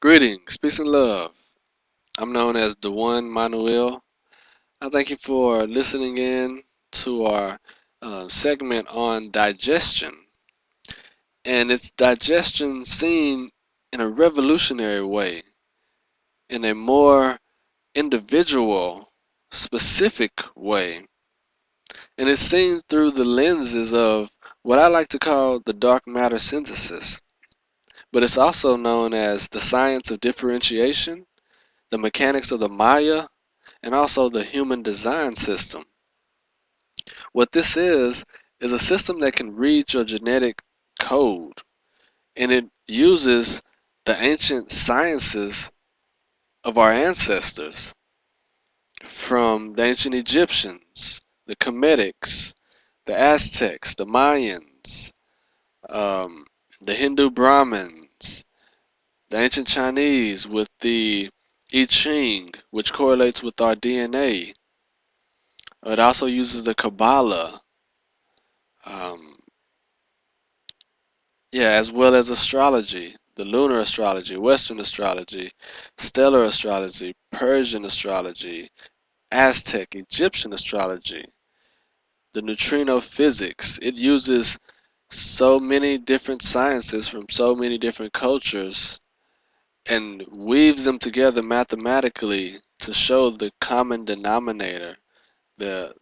Greetings, peace and love. I'm known as the One Manuel. I thank you for listening in to our segment on digestion. And it's digestion seen in a revolutionary way, in a more individual, specific way. And it's seen through the lenses of what I like to call the dark matter synthesis. But it's also known as the science of differentiation, the mechanics of the Maya, and also the human design system. What this is a system that can read your genetic code, and it uses the ancient sciences of our ancestors, from the ancient Egyptians, the Cometics, the Aztecs, the Mayans, um, the Hindu Brahmins, the ancient Chinese with the I Ching, which correlates with our DNA. It also uses the Kabbalah, um, as well as astrology, the lunar astrology, Western astrology, stellar astrology, Persian astrology, Aztec, Egyptian astrology, the neutrino physics. It uses so many different sciences from so many different cultures and weaves them together mathematically to show the common denominator, the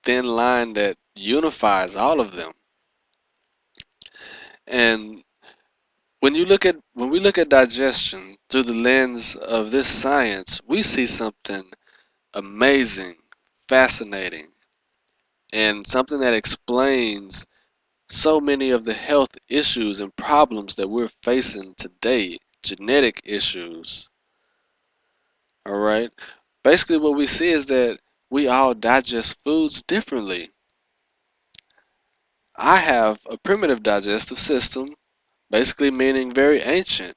thin line that unifies all of them. And when we look at digestion through the lens of this science, we see something amazing, fascinating, and something that explains so many of the health issues and problems that we're facing today, genetic issues. All right? Basically what we see is that we all digest foods differently. I have a primitive digestive system, basically meaning very ancient.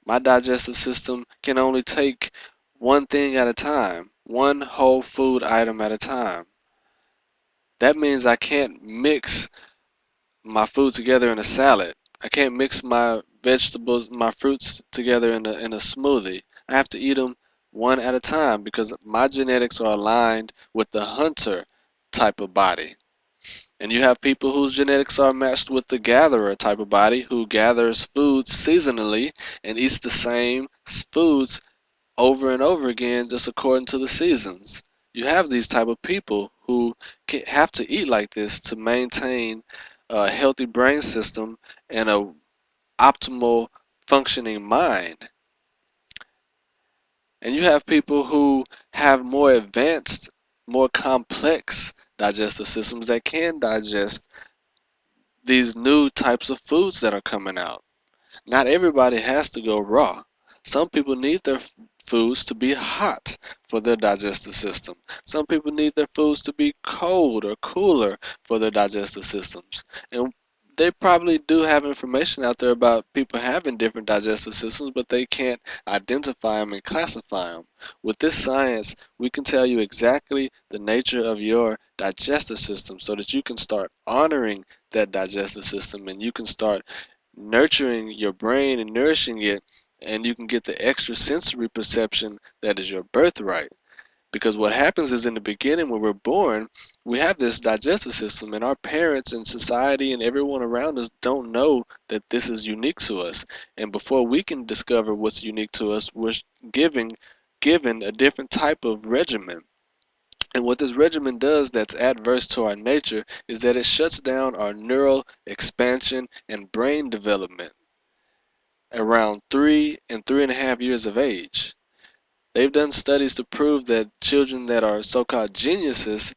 My digestive system can only take one thing at a time, one whole food item at a time. That means I can't mix my food together in a salad. I can't mix my vegetables, my fruits together in a smoothie. I have to eat them one at a time because my genetics are aligned with the hunter type of body. And you have people whose genetics are matched with the gatherer type of body who gathers foods seasonally and eats the same foods over and over again just according to the seasons. You have these type of people who have to eat like this to maintain a healthy brain system and a optimal functioning mind. And you have people who have more advanced, more complex digestive systems that can digest these new types of foods that are coming out. Not everybody has to go raw. Some people need their foods to be hot for their digestive system. Some people need their foods to be cold or cooler for their digestive systems. And they probably do have information out there about people having different digestive systems, but they can't identify them and classify them. With this science, we can tell you exactly the nature of your digestive system so that you can start honoring that digestive system and you can start nurturing your brain and nourishing it, and you can get the extra sensory perception that is your birthright. Because what happens is in the beginning when we're born, we have this digestive system, and our parents and society and everyone around us don't know that this is unique to us. And before we can discover what's unique to us, we're given a different type of regimen. And what this regimen does that's adverse to our nature is that it shuts down our neural expansion and brain development around 3 and 3.5 years of age. They've done studies to prove that children that are so-called geniuses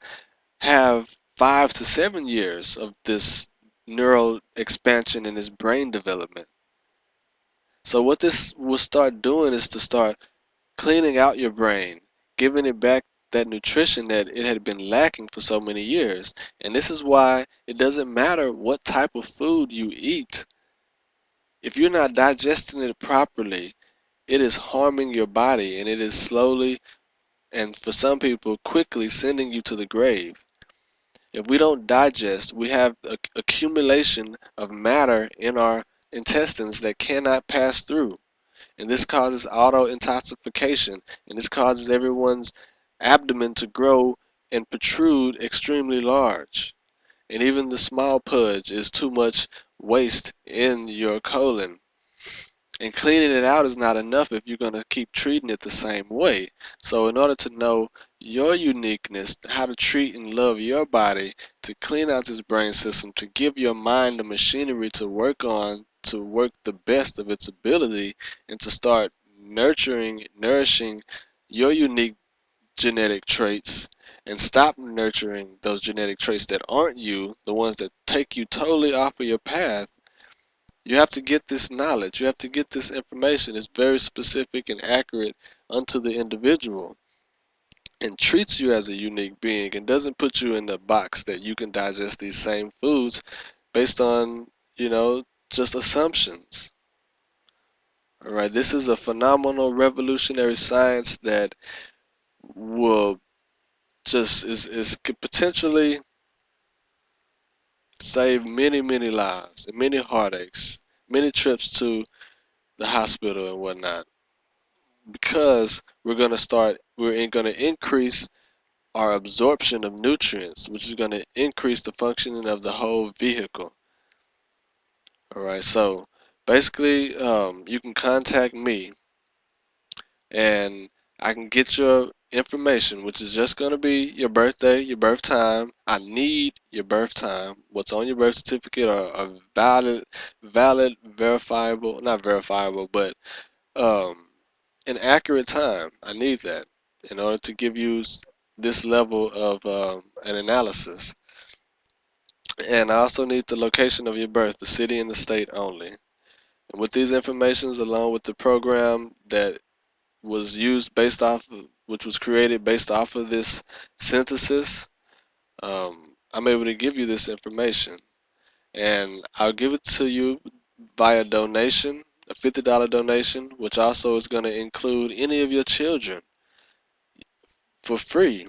have 5 to 7 years of this neural expansion and this brain development. So what this will start doing is to start cleaning out your brain, giving it back that nutrition that it had been lacking for so many years. And this is why it doesn't matter what type of food you eat. If you're not digesting it properly, it is harming your body, and it is slowly, and for some people quickly, sending you to the grave. If we don't digest, we have accumulation of matter in our intestines that cannot pass through. and this causes auto-intoxication, and this causes everyone's abdomen to grow and protrude extremely large. And even the small pudge is too much waste in your colon. And cleaning it out is not enough if you're going to keep treating it the same way. So in order to know your uniqueness, how to treat and love your body, to clean out this brain system, to give your mind the machinery to work on, to work the best of its ability, and to start nourishing your unique genetic traits, and stop nurturing those genetic traits that aren't you, the ones that take you totally off of your path. You have to get this knowledge. You have to get this information. It's very specific and accurate unto the individual, and treats you as a unique being, and doesn't put you in the box that you can digest these same foods based on, just assumptions. All right, this is a phenomenal revolutionary science that will just is could potentially save many lives and many heartaches, many trips to the hospital and whatnot, because we're going to increase our absorption of nutrients, which is going to increase the functioning of the whole vehicle. All right, so basically, you can contact me, and I can get your information, which is just going to be your birthday, your birth time. I need your birth time. What's on your birth certificate are valid, verifiable, not verifiable, but an accurate time. I need that in order to give you this level of an analysis. And I also need the location of your birth, the city and the state only. And with these informations, along with the program that was used based off of, which was created based off of this synthesis, I'm able to give you this information. And I'll give it to you via donation, a $50 donation, which also is going to include any of your children for free.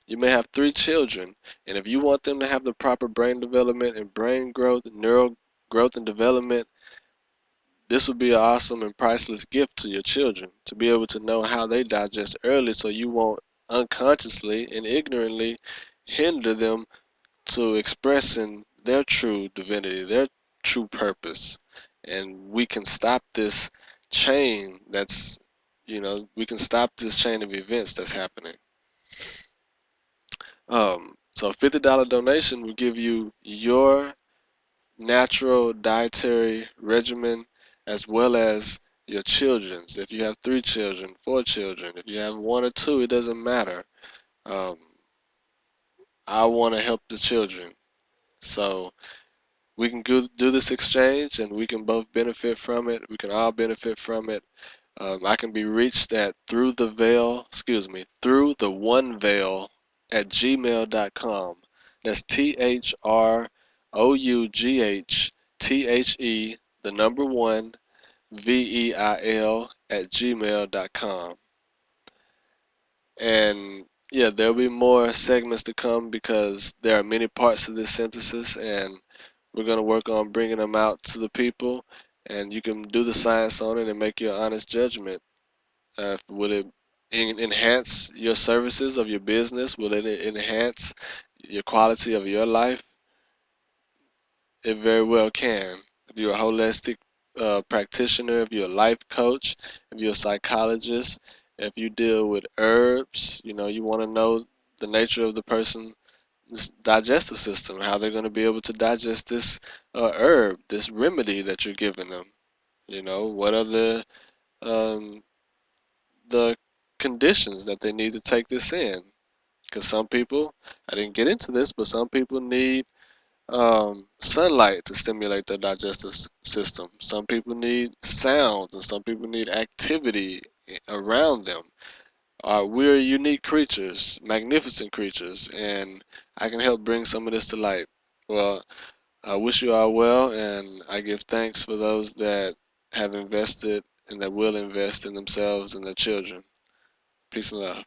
You may have 3 children, and if you want them to have the proper brain development and brain growth, neural growth and development, this would be an awesome and priceless gift to your children, to be able to know how they digest early, so you won't unconsciously and ignorantly hinder them to expressing their true divinity, their true purpose. And we can stop this chain we can stop this chain of events that's happening. So a $50 donation will give you your natural dietary regimen, as well as your children's. If you have 3 children, 4 children, if you have 1 or 2, it doesn't matter. Um, I want to help the children. So we can do this exchange, and we can both benefit from it. We can all benefit from it. I can be reached at through the one veil at gmail.com. That's THROUGHTHE, the number 1, VEIL at gmail.com. And yeah, there'll be more segments to come, because there are many parts to this synthesis, and we're going to work on bringing them out to the people, and you can do the science on it and make your honest judgment. Would it enhance your services of your business? Will it enhance your quality of your life? It very well can. If you're a holistic practitioner, if you're a life coach, if you're a psychologist, if you deal with herbs, you want to know the nature of the person's digestive system, how they're going to be able to digest this herb, this remedy that you're giving them. What are um, the conditions that they need to take this in? Because some people, I didn't get into this, but some people need sunlight to stimulate their digestive system. Some people need sounds, and some people need activity around them. We're unique creatures, magnificent creatures, and I can help bring some of this to light. Well, I wish you all well, and I give thanks for those that have invested and that will invest in themselves and their children. Peace and love.